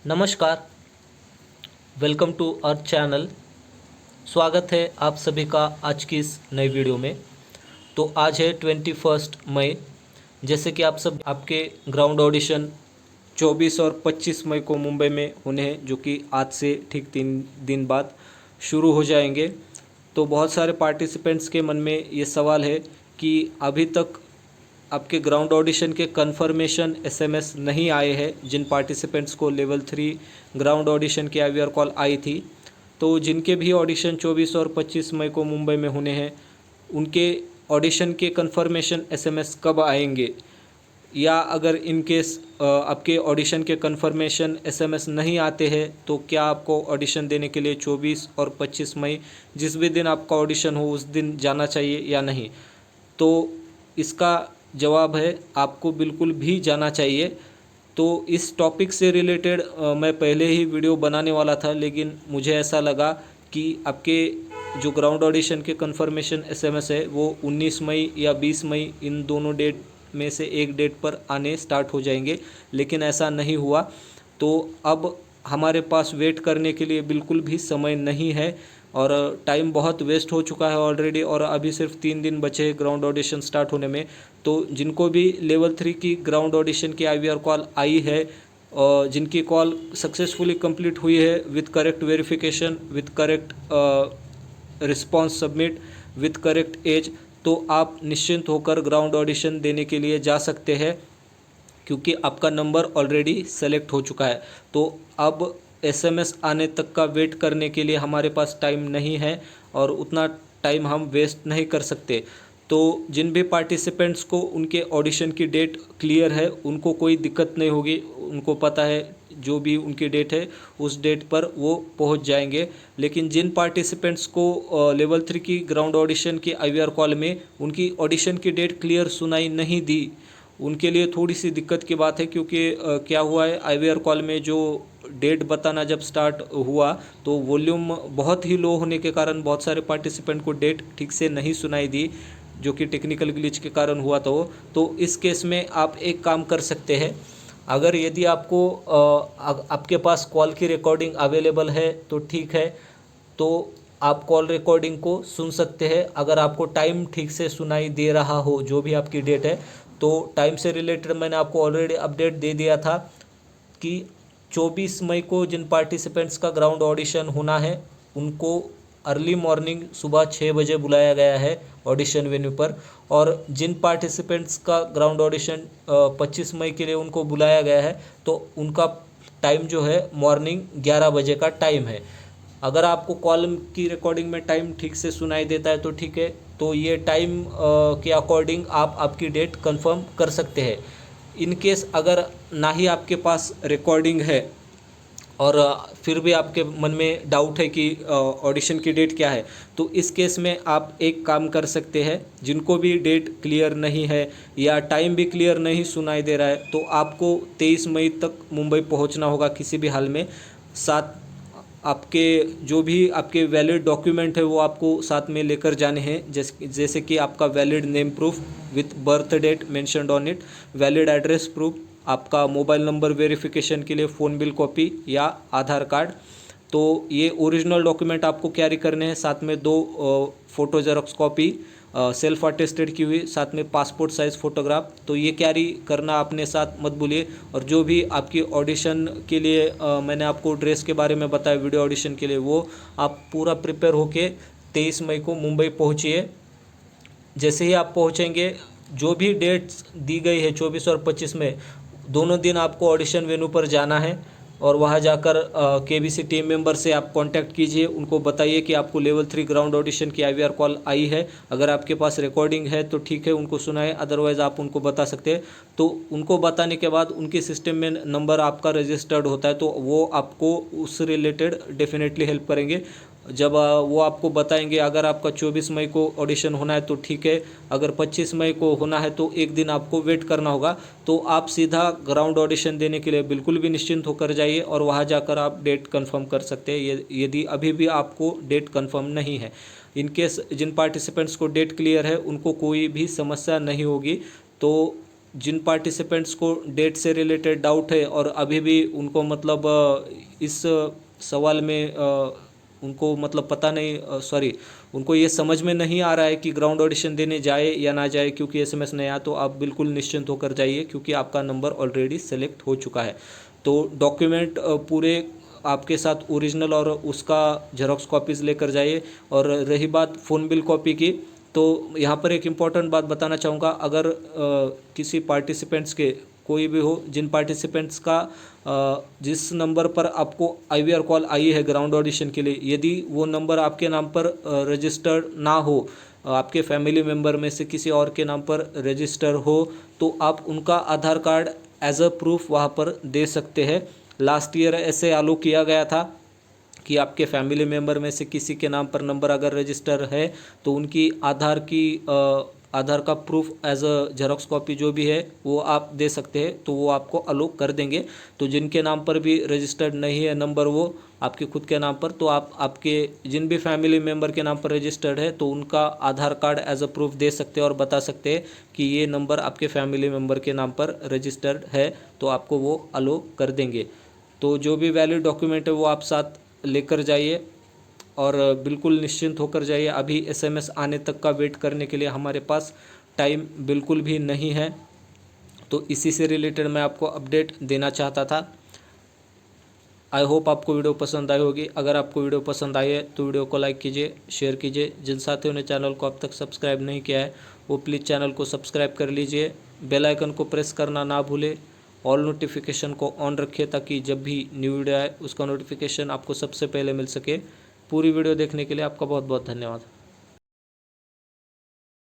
नमस्कार, welcome to our channel. स्वागत है आप सभी का आज की इस नई वीडियो में। तो आज है 21 मई। जैसे कि आप सब आपके ग्राउंड ऑडिशन 24 और 25 मई को मुंबई में होने हैं, जो कि आज से ठीक 3 दिन बाद शुरू हो जाएंगे। तो बहुत सारे पार्टिसिपेंट्स के मन में ये सवाल है कि अभी तक आपके ग्राउंड ऑडिशन के कंफर्मेशन एसएमएस नहीं आए हैं। जिन पार्टिसिपेंट्स को लेवल 3 ग्राउंड ऑडिशन की आईवीआर कॉल आई थी, तो जिनके भी ऑडिशन 24 और 25 मई को मुंबई में होने हैं, उनके ऑडिशन के कंफर्मेशन एसएमएस कब आएंगे, या अगर इन केस आपके ऑडिशन के कंफर्मेशन एसएमएस नहीं आते हैं तो क्या आपको ऑडिशन देने के लिए 24 और 25 मई जिस भी दिन आपका ऑडिशन हो उस दिन जाना चाहिए या नहीं। तो इसका जवाब है, आपको बिल्कुल भी जाना चाहिए। तो इस टॉपिक से रिलेटेड मैं पहले ही वीडियो बनाने वाला था, लेकिन मुझे ऐसा लगा कि आपके जो ग्राउंड ऑडिशन के कंफर्मेशन एसएमएस है वो 19 मई या 20 मई इन दोनों डेट में से एक डेट पर आने स्टार्ट हो जाएंगे, लेकिन ऐसा नहीं हुआ। तो अब हमारे पास वेट करने के लिए बिल्कुल भी समय नहीं है और टाइम बहुत वेस्ट हो चुका है ऑलरेडी, और अभी सिर्फ 3 दिन बचे हैं ग्राउंड ऑडिशन स्टार्ट होने में। तो जिनको भी लेवल 3 की ग्राउंड ऑडिशन की आईवीआर कॉल आई है और जिनकी कॉल सक्सेसफुली कंप्लीट हुई है with correct verification, with correct response submit, with correct age, तो आप निश्चिंत होकर ग्राउंड ऑडिशन देने के लिए जा सकते हैं, क्योंकि आपका नंबर ऑलरेडी सेलेक्ट हो चुका है। तो अब एसएमएस आने तक का वेट करने के लिए हमारे पास टाइम नहीं है और उतना टाइम हम वेस्ट नहीं कर सकते। तो जिन भी पार्टिसिपेंट्स को उनके ऑडिशन की डेट क्लियर है उनको कोई दिक्कत नहीं होगी, उनको पता है जो भी उनकी डेट है उस डेट पर वो पहुंच जाएंगे। लेकिन जिन पार्टिसिपेंट्स को लेवल 3 की ग्राउंड ऑडिशन की आईवीआर कॉल में उनकी ऑडिशन की डेट क्लियर सुनाई नहीं दी, उनके लिए थोड़ी सी दिक्कत की बात है। क्योंकि क्या हुआ है, आईवीआर कॉल में जो डेट बताना जब स्टार्ट हुआ तो वॉल्यूम बहुत ही लो होने के कारण बहुत सारे पार्टिसिपेंट को डेट ठीक से नहीं सुनाई दी, जो कि टेक्निकल ग्लिच के कारण हुआ था वो। तो इस केस में आप एक काम कर सकते हैं, अगर यदि आपको आपके पास कॉल की रिकॉर्डिंग अवेलेबल है तो ठीक है, तो आप कॉल रिकॉर्डिंग को सुन सकते हैं। अगर आपको टाइम ठीक से सुनाई दे रहा हो जो भी आपकी डेट है, तो टाइम से रिलेटेड मैंने आपको ऑलरेडी अपडेट दे दिया था कि 24 मई को जिन पार्टिसिपेंट्स का ग्राउंड ऑडिशन होना है उनको अर्ली मॉर्निंग सुबह 6 बजे बुलाया गया है ऑडिशन वेन्यू पर, और जिन पार्टिसिपेंट्स का ग्राउंड ऑडिशन 25 मई के लिए उनको बुलाया गया है तो उनका टाइम जो है मॉर्निंग 11 बजे का टाइम है। अगर आपको कॉल की रिकॉर्डिंग में टाइम ठीक से सुनाई देता है तो ठीक है, तो ये टाइम के अकॉर्डिंग आप आपकी डेट कंफर्म कर सकते हैं। इन केस अगर ना ही आपके पास रिकॉर्डिंग है और फिर भी आपके मन में डाउट है कि ऑडिशन की डेट क्या है, तो इस केस में आप एक काम कर सकते हैं। जिनको भी डेट क्लियर नहीं है या टाइम भी क्लियर नहीं सुनाई दे रहा है, तो आपको 23 मई तक मुंबई पहुंचना होगा किसी भी हाल में। साथ आपके जो भी आपके वैलिड डॉक्यूमेंट है वो आपको साथ में लेकर जाने हैं, जैसे कि आपका valid name proof with birth date mentioned on it, valid address proof, आपका मोबाइल नंबर वेरिफिकेशन के लिए फ़ोन बिल कॉपी या आधार कार्ड। तो ये ओरिजिनल डॉक्यूमेंट आपको कैरी करने हैं, साथ में 2 photo xerox copy self attested की हुई, साथ में पासपोर्ट साइज़ फ़ोटोग्राफ। तो ये कैरी करना अपने साथ मत भूलिए। और जो भी आपकी ऑडिशन के लिए मैंने आपको ड्रेस के बारे में बताया वीडियो ऑडिशन के लिए, वो आप पूरा प्रिपेयर होके 23 मई को मुंबई पहुँचिए। जैसे ही आप पहुँचेंगे, जो भी डेट्स दी गई है 24 और 25 में, दोनों दिन आपको ऑडिशन वेन्यू पर जाना है और वहाँ जाकर केबीसी टीम मेंबर से आप कांटेक्ट कीजिए, उनको बताइए कि आपको लेवल 3 ग्राउंड ऑडिशन की आईवीआर कॉल आई है। अगर आपके पास रिकॉर्डिंग है तो ठीक है, उनको सुनाए, अदरवाइज़ आप उनको बता सकते हैं। तो उनको बताने के बाद उनके सिस्टम में नंबर आपका रजिस्टर्ड होता है, तो वो आपको उस रिलेटेड डेफिनेटली हेल्प करेंगे। जब वो आपको बताएंगे, अगर आपका 24 मई को ऑडिशन होना है तो ठीक है, अगर 25 मई को होना है तो एक दिन आपको वेट करना होगा। तो आप सीधा ग्राउंड ऑडिशन देने के लिए बिल्कुल भी निश्चिंत होकर जाइए और वहाँ जाकर आप डेट कंफर्म कर सकते हैं, यदि अभी भी आपको डेट कंफर्म नहीं है। इनकेस जिन पार्टिसिपेंट्स को डेट क्लियर है उनको कोई भी समस्या नहीं होगी। तो जिन पार्टिसिपेंट्स को डेट से रिलेटेड डाउट है और अभी भी उनको मतलब इस सवाल में उनको मतलब पता नहीं, सॉरी, उनको ये समझ में नहीं आ रहा है कि ग्राउंड ऑडिशन देने जाए या ना जाए क्योंकि एसएमएस नहीं आया, तो आप बिल्कुल निश्चिंत होकर जाइए क्योंकि आपका नंबर ऑलरेडी सेलेक्ट हो चुका है। तो डॉक्यूमेंट पूरे आपके साथ ओरिजिनल और उसका जेरोक्स कॉपीज़ लेकर जाइए। और रही बात फ़ोन बिल कॉपी की, तो यहाँ पर एक इम्पॉर्टेंट बात बताना चाहूँगा। अगर किसी पार्टिसिपेंट्स के कोई भी हो, जिन पार्टिसिपेंट्स का जिस नंबर पर आपको आईवीआर कॉल आई है ग्राउंड ऑडिशन के लिए, यदि वो नंबर आपके नाम पर रजिस्टर्ड ना हो, आपके फैमिली मेम्बर में से किसी और के नाम पर रजिस्टर हो, तो आप उनका आधार कार्ड एज अ प्रूफ वहाँ पर दे सकते हैं। लास्ट ईयर ऐसे अलो किया गया था कि आपके फैमिली मेम्बर में से किसी के नाम पर नंबर अगर रजिस्टर है तो उनकी आधार का proof as a xerox copy जो भी है वो आप दे सकते हैं, तो वो आपको अलो कर देंगे। तो जिनके नाम पर भी रजिस्टर्ड नहीं है नंबर, वो आपके खुद के नाम पर, तो आप आपके जिन भी फैमिली मेम्बर के नाम पर रजिस्टर्ड है तो उनका आधार कार्ड एज अ प्रूफ दे सकते हैं और बता सकते हैं कि ये नंबर आपके फैमिली मेम्बर के नाम पर रजिस्टर्ड है, तो आपको वो अलो कर देंगे। तो जो भी वैलिड डॉक्यूमेंट है वो आप साथ लेकर जाइए और बिल्कुल निश्चिंत होकर जाइए। अभी एसएमएस आने तक का वेट करने के लिए हमारे पास टाइम बिल्कुल भी नहीं है। तो इसी से रिलेटेड मैं आपको अपडेट देना चाहता था। आई होप आपको वीडियो पसंद आई होगी। अगर आपको वीडियो पसंद आई है तो वीडियो को लाइक कीजिए, शेयर कीजिए। जिन साथियों ने चैनल को अब तक सब्सक्राइब नहीं किया है वो प्लीज़ चैनल को सब्सक्राइब कर लीजिए। बेल आइकन को प्रेस करना ना भूलें। ऑल नोटिफिकेशन को ऑन रखिए ताकि जब भी न्यू वीडियो आए उसका नोटिफिकेशन आपको सबसे पहले मिल सके। पूरी वीडियो देखने के लिए आपका बहुत बहुत धन्यवाद।